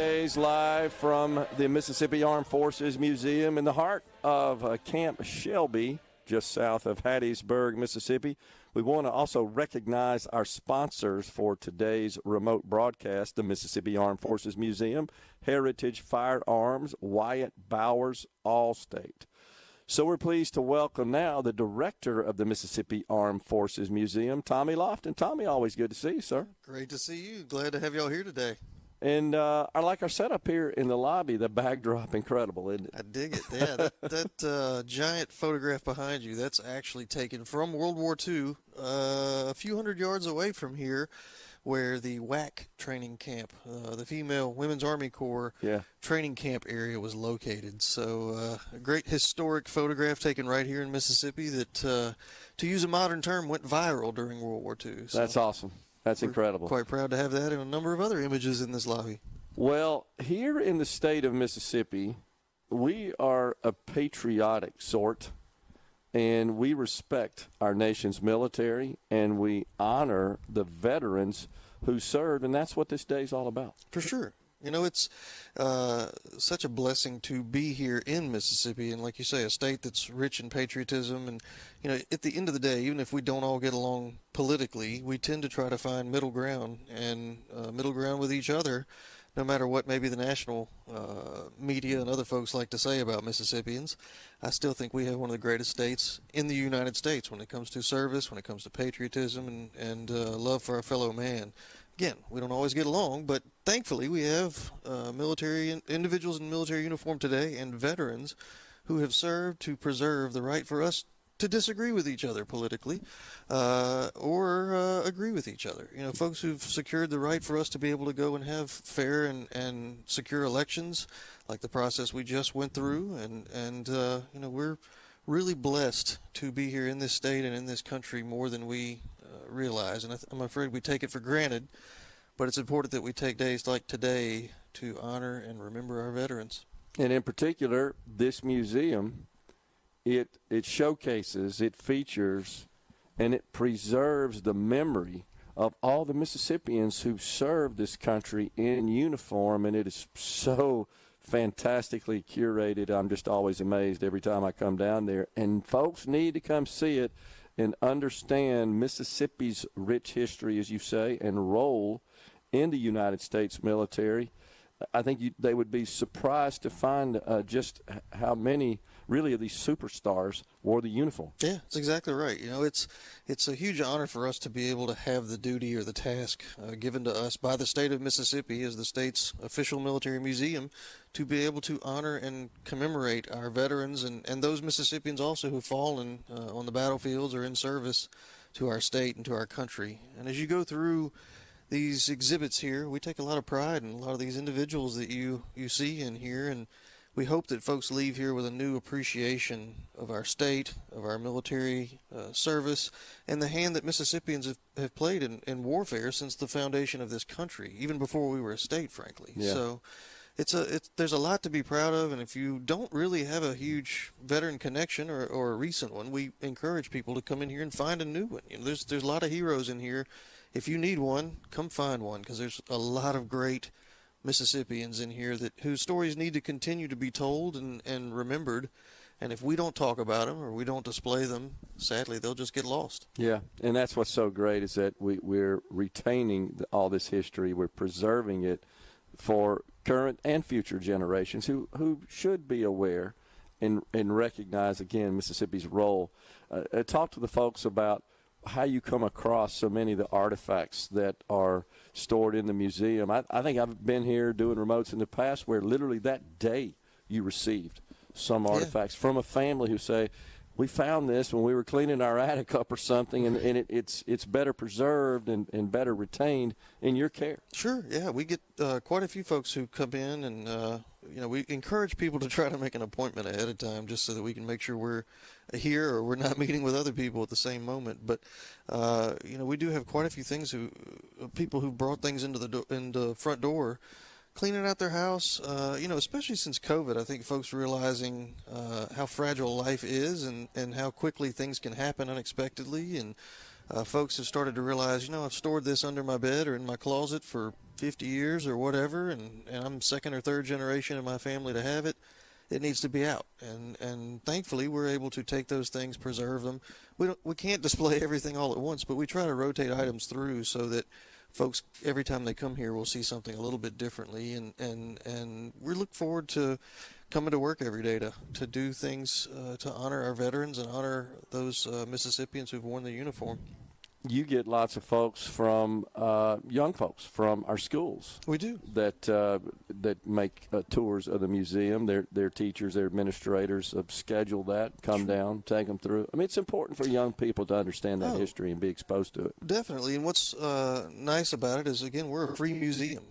Days live from the Mississippi Armed Forces Museum in the heart of Camp Shelby, just south of Hattiesburg, Mississippi. We want to also recognize our sponsors for today's remote broadcast, the Mississippi Armed Forces Museum, Heritage Firearms, Wyatt Bowers, Allstate. So we're pleased to welcome now the director of the Mississippi Armed Forces Museum, Tommy Lofton. Tommy, always good to see you, sir. Great to see you. Glad to have you all here today. And I like our setup here in the lobby, the backdrop, incredible, isn't it? I dig it. Yeah, that giant photograph behind you, that's actually taken from World War II, a few hundred yards away from here, where the WAC training camp, the Female Women's Army Corps training camp area was located. So a great historic photograph taken right here in Mississippi that, to use a modern term, went viral during World War II. So that's awesome. That's incredible. Quite proud to have that and a number of other images in this lobby. Well, here in the state of Mississippi, we are a patriotic sort, and we respect our nation's military, and we honor the veterans who served, and that's what this day is all about. For sure. You know, it's such a blessing to be here in Mississippi, and like you say, a state that's rich in patriotism. And, you know, at the end of the day, even if we don't all get along politically, we tend to try to find middle ground and middle ground with each other, no matter what maybe the national media and other folks like to say about Mississippians. I still think we have one of the greatest states in the United States when it comes to service, when it comes to patriotism and love for our fellow man. Again, we don't always get along, but thankfully we have military individuals in military uniform today and veterans who have served to preserve the right for us to disagree with each other politically or agree with each other. You know, folks who've secured the right for us to be able to go and have fair and secure elections, like the process we just went through. And you know, we're really blessed to be here in this state and in this country more than we realize. And I'm afraid we take it for granted, but it's important that we take days like today to honor and remember our veterans. And in particular, this museum, it showcases, it features, and it preserves the memory of all the Mississippians who served this country in uniform, and it is so fantastically curated. I'm just always amazed every time I come down there. And folks need to come see it and understand Mississippi's rich history, as you say, and role in the United States military. I think they would be surprised to find just how many really of these superstars wore the uniform. Yeah, that's exactly right. You know, it's a huge honor for us to be able to have the duty or the task given to us by the state of Mississippi as the state's official military museum to be able to honor and commemorate our veterans and those Mississippians also who've fallen on the battlefields or in service to our state and to our country. And as you go through these exhibits here, we take a lot of pride in a lot of these individuals that you see in here, and we hope that folks leave here with a new appreciation of our state, of our military service, and the hand that Mississippians have played in warfare since the foundation of this country, even before we were a state, frankly. Yeah. So there's a lot to be proud of, and if you don't really have a huge veteran connection or a recent one, we encourage people to come in here and find a new one. You know, there's a lot of heroes in here. If you need one, come find one, because there's a lot of great Mississippians in here whose stories need to continue to be told and remembered. And if we don't talk about them or we don't display them, sadly, they'll just get lost. Yeah, and that's what's so great is that we're retaining all this history. We're preserving it for current and future generations who should be aware and recognize, again, Mississippi's role. Talk to the folks about how you come across so many of the artifacts that are stored in the museum. I think I've been here doing remotes in the past where literally that day you received some artifacts from a family who say, we found this when we were cleaning our attic up or something, and it's better preserved and better retained in your care. Sure, yeah. We get quite a few folks who come in, and we encourage people to try to make an appointment ahead of time just so that we can make sure we're here or we're not meeting with other people at the same moment. But, we do have quite a few things people who brought things into the front door, cleaning out their house, especially since COVID. I think folks realizing how fragile life is and how quickly things can happen unexpectedly. And folks have started to realize, I've stored this under my bed or in my closet for 50 years or whatever, and I'm second or third generation in my family to have it. It needs to be out, and thankfully we're able to take those things, preserve them. We can't display everything all at once, but we try to rotate items through so that folks, every time they come here, will see something a little bit differently, and we look forward to coming to work every day to do things to honor our veterans and honor those Mississippians who've worn the uniform. You get lots of folks from young folks from our schools. We do that make tours of the museum. Their teachers, their administrators schedule that, come down, take them through. I mean, it's important for young people to understand that history and be exposed to it. Definitely. And what's nice about it is, again, we're a free museum.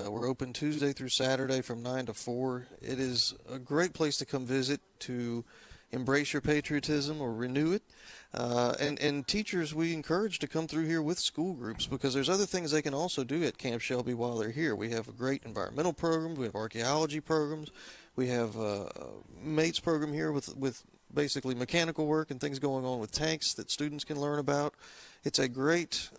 We're open Tuesday through Saturday from 9 to 4. It is a great place to come visit, to embrace your patriotism or renew it. And teachers, we encourage to come through here with school groups, because there's other things they can also do at Camp Shelby while they're here. We have a great environmental program. We have archaeology programs. We have a mates program here with basically mechanical work and things going on with tanks that students can learn about. It's a great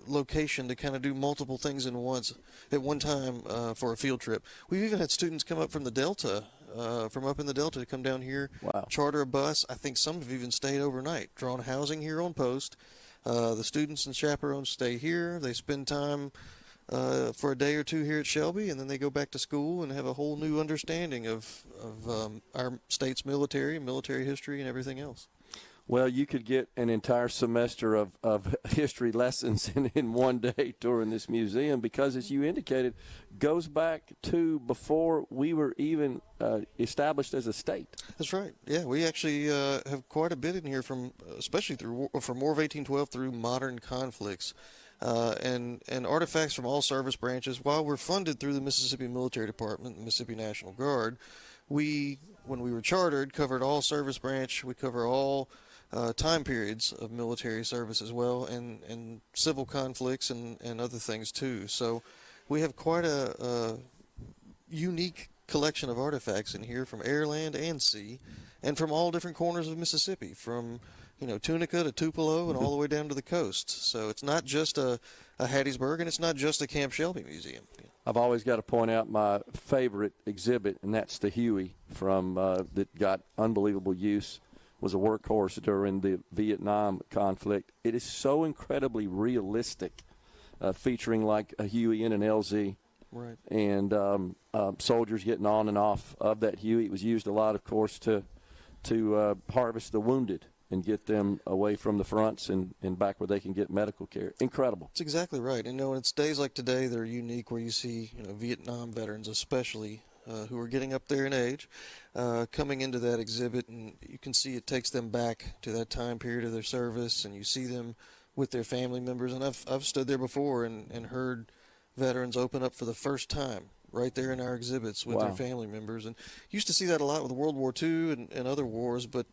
location to kind of do multiple things at one time for a field trip. We've even had students come up from the Delta, from up in the Delta, to come down here, charter a bus. I think some have even stayed overnight, drawn housing here on post. The students and chaperones stay here. They spend time for a day or two here at Shelby, and then they go back to school and have a whole new understanding of our state's military history and everything else. Well, you could get an entire semester of history lessons in one day touring this museum, because, as you indicated, goes back to before we were even established as a state. That's right. Yeah, we actually have quite a bit in here especially from War of 1812 through modern conflicts. And artifacts from all service branches. While we're funded through the Mississippi Military Department, the Mississippi National Guard, when we were chartered, covered all service branch. We cover all time periods of military service as well, and civil conflicts and other things too. So we have quite a unique collection of artifacts in here, from air, land, and sea, and from all different corners of Mississippi, from Tunica to Tupelo and all the way down to the coast. So it's not just a Hattiesburg, and it's not just a Camp Shelby museum. I've always got to point out my favorite exhibit, and that's the Huey that got unbelievable use, was a workhorse during the Vietnam conflict. It is so incredibly realistic, featuring like a Huey and an LZ. Right. And soldiers getting on and off of that Huey. It was used a lot, of course, to harvest the wounded and get them away from the fronts and back where they can get medical care. Incredible. That's exactly right. And it's days like today that are unique, where you see Vietnam veterans especially, who are getting up there in age, coming into that exhibit, and you can see it takes them back to that time period of their service, and you see them with their family members. And I've stood there before and heard veterans open up for the first time right there in our exhibits with their family members. And used to see that a lot with World War II and other wars, but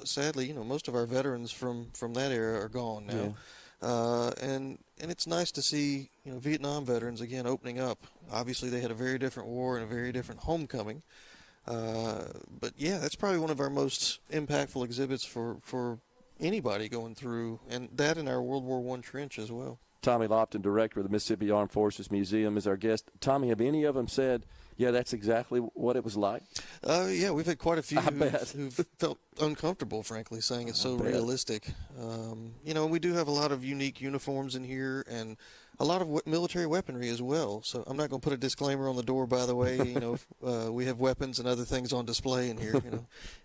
sadly, most of our veterans from that era are gone now. Yeah. And it's nice to see Vietnam veterans again opening up. Obviously, they had a very different war and a very different homecoming. But yeah, that's probably one of our most impactful exhibits for anybody going through, and that in our World War I trench as well. Tommy Lofton, director of the Mississippi Armed Forces Museum, is our guest. Tommy, have any of them said, yeah, that's exactly what it was like? Yeah, we've had quite a few who've felt uncomfortable, frankly, saying it's so realistic. We do have a lot of unique uniforms in here, and a lot of military weaponry as well. So I'm not going to put a disclaimer on the door, by the way. We have weapons and other things on display in here.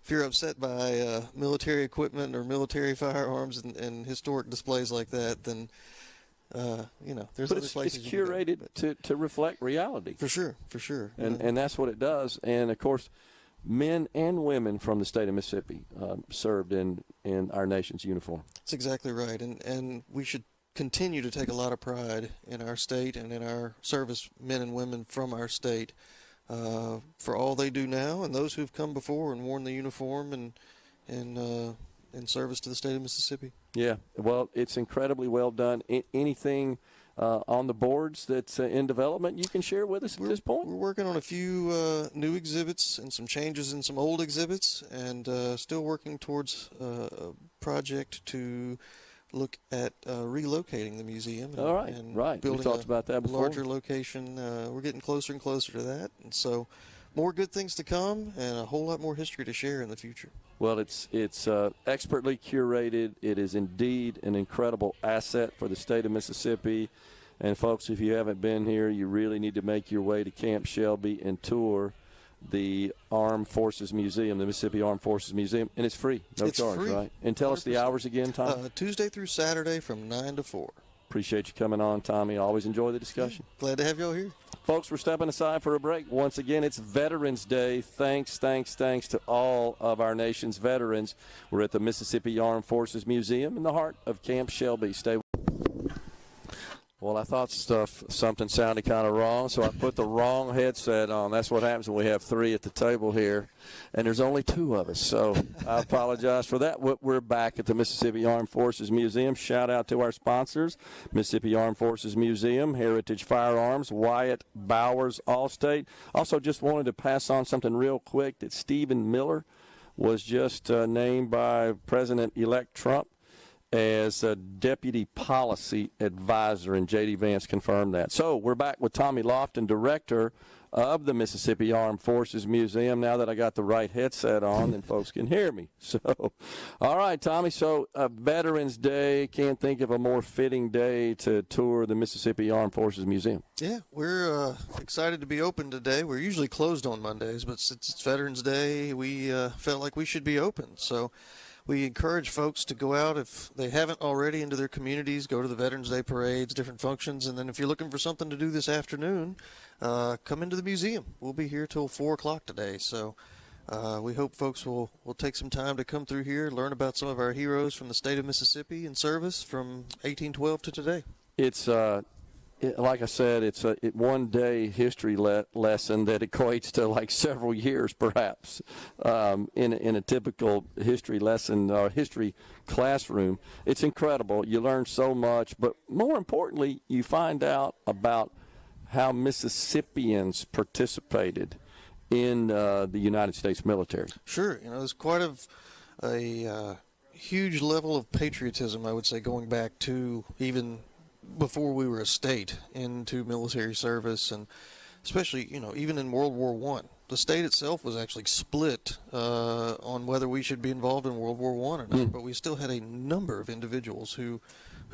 If you're upset by military equipment or military firearms and historic displays like that, then there's but other places. It's curated to reflect reality. For sure. And that's what it does. And, of course, men and women from the state of Mississippi served in our nation's uniform. That's exactly right. And we should continue to take a lot of pride in our state and in our service men and women from our state for all they do now, and those who've come before and worn the uniform and in service to the state of Mississippi. Yeah, well, it's incredibly well done. Anything on the boards that's in development you can share with us at this point? We're working on a few new exhibits and some changes in some old exhibits, and still working towards a project to look at relocating the museum. All right, and right. We building talked a about that before. larger location. We're getting closer and closer to that, and so more good things to come, and a whole lot more history to share in the future. Well, it's expertly curated. It is indeed an incredible asset for the state of Mississippi. And, folks, if you haven't been here, you really need to make your way to Camp Shelby and tour the Armed Forces Museum, the Mississippi Armed Forces Museum. And it's free, no charge, free. right? And tell us the 100%. hours again, Tom. Tuesday through Saturday from 9 to 4. Appreciate you coming on, Tommy. Always enjoy the discussion. Glad to have y'all here. Folks, we're stepping aside for a break. Once again, it's Veterans Day. Thanks to all of our nation's veterans. We're at the Mississippi Armed Forces Museum in the heart of Camp Shelby. Stay with us. Well, I thought something sounded kind of wrong, so I put the wrong headset on. That's what happens when we have three at the table here, and there's only two of us, so I apologize for that. We're back at the Mississippi Armed Forces Museum. Shout out to our sponsors, Mississippi Armed Forces Museum, Heritage Firearms, Wyatt Bowers Allstate. Also, just wanted to pass on something real quick that Stephen Miller was just named by President-elect Trump as a deputy policy advisor, and J.D. Vance confirmed that. So we're back with Tommy Lofton, director of the Mississippi Armed Forces Museum. Now that I got the right headset on, then folks can hear me. So, all right, Tommy, so Veterans Day, can't think of a more fitting day to tour the Mississippi Armed Forces Museum. Yeah, we're excited to be open today. We're usually closed on Mondays, but since it's Veterans Day, we felt like we should be open. So we encourage folks to go out, if they haven't already, into their communities, go to the Veterans Day parades, different functions, and then if you're looking for something to do this afternoon, come into the museum. We'll be here till 4 o'clock today, so we hope folks will take some time to come through here, learn about some of our heroes from the state of Mississippi in service from 1812 to today. It's like I said, it's a one-day history lesson that equates to like several years, perhaps, in a typical history lesson or history classroom. It's incredible. You learn so much, but more importantly, you find out about how Mississippians participated in the United States military. Sure, there's quite a huge level of patriotism, I would say, going back to even before we were a state into military service, and especially, even in World War I. The state itself was actually split on whether we should be involved in World War I or not, but we still had a number of individuals who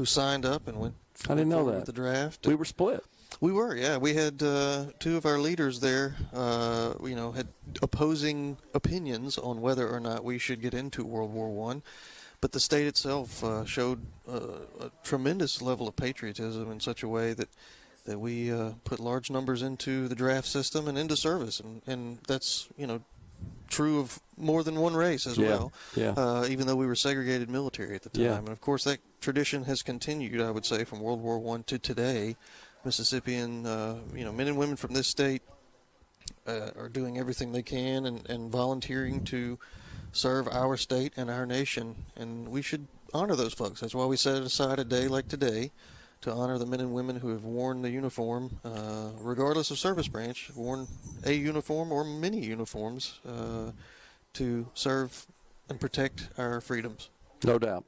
signed up and went I didn't know forward that. with the draft. We were split. We were, yeah. We had two of our leaders there, had opposing opinions on whether or not we should get into World War I. But the state itself showed a tremendous level of patriotism in such a way that we put large numbers into the draft system and into service. And that's, true of more than one race as well, even though we were segregated military at the time. Yeah. And, of course, that tradition has continued, I would say, from World War I to today. Mississippian, men and women from this state are doing everything they can and volunteering to serve our state and our nation, and we should honor those folks. That's why we set aside a day like today to honor the men and women who have worn the uniform, regardless of service branch, worn a uniform or many uniforms to serve and protect our freedoms. No doubt.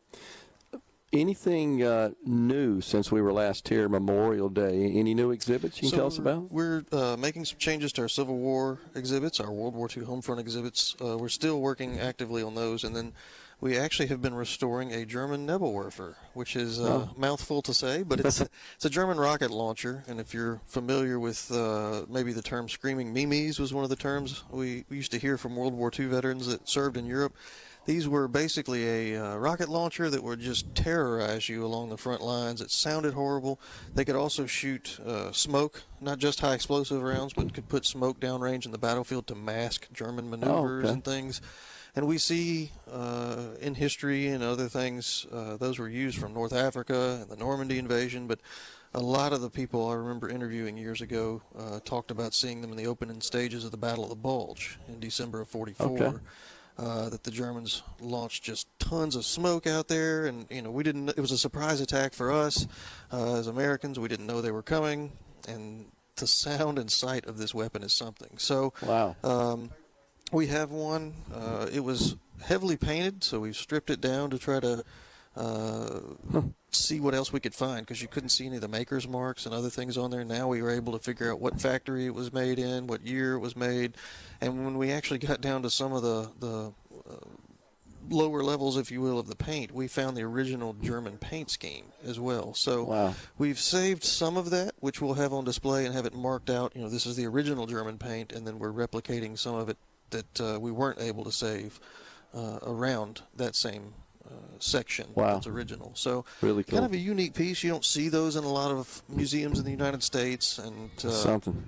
Anything new since we were last here, Memorial Day? Any new exhibits you can tell us about? We're making some changes to our Civil War exhibits, our World War II Homefront exhibits. We're still working actively on those, and then we actually have been restoring a German Nebelwerfer, which is a mouthful to say, but it's a German rocket launcher. And if you're familiar with maybe the term screaming memes was one of the terms we used to hear from World War II veterans that served in Europe. These were basically a rocket launcher that would just terrorize you along the front lines. It sounded horrible. They could also shoot smoke, not just high explosive rounds, but could put smoke downrange in the battlefield to mask German maneuvers and things. And we see in history and other things, those were used from North Africa and the Normandy invasion, but a lot of the people I remember interviewing years ago talked about seeing them in the opening stages of the Battle of the Bulge in December of 44. That the Germans launched just tons of smoke out there, and we didn't. It was a surprise attack for us as Americans. We didn't know they were coming, and the sound and sight of this weapon is something. So, we have one. It was heavily painted, so we stripped it down to try to see what else we could find, because you couldn't see any of the maker's marks and other things on there. Now we were able to figure out what factory it was made in, what year it was made, and when we actually got down to some of the lower levels, if you will, of the paint, we found the original German paint scheme as well. So wow. We've saved some of that, which we'll have on display and have it marked out. You know, this is the original German paint, and then we're replicating some of it that we weren't able to save around that same section Wow. that's original. So really cool. kind of a unique piece. You don't see those in a lot of museums in the United States and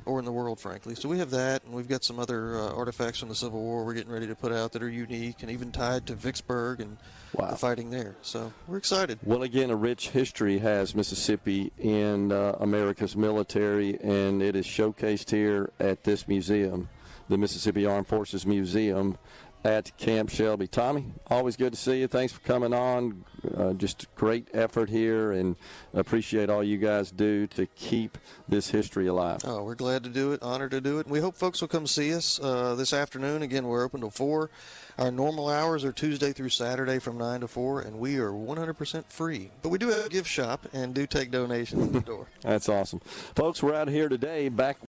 or in the world, frankly. So we have that, and we've got some other artifacts from the Civil War we're getting ready to put out that are unique and even tied to Vicksburg and the fighting there. So we're excited. Well, again, a rich history has Mississippi in America's military, and it is showcased here at this museum, the Mississippi Armed Forces Museum at Camp Shelby. Tommy, always good to see you. Thanks for coming on. Just great effort here, and appreciate all you guys do to keep this history alive. Oh, we're glad to do it, honored to do it. And we hope folks will come see us this afternoon. Again, we're open till 4. Our normal hours are Tuesday through Saturday from 9 to 4, and we are 100% free. But we do have a gift shop and do take donations at the door. That's awesome. Folks, we're out here today back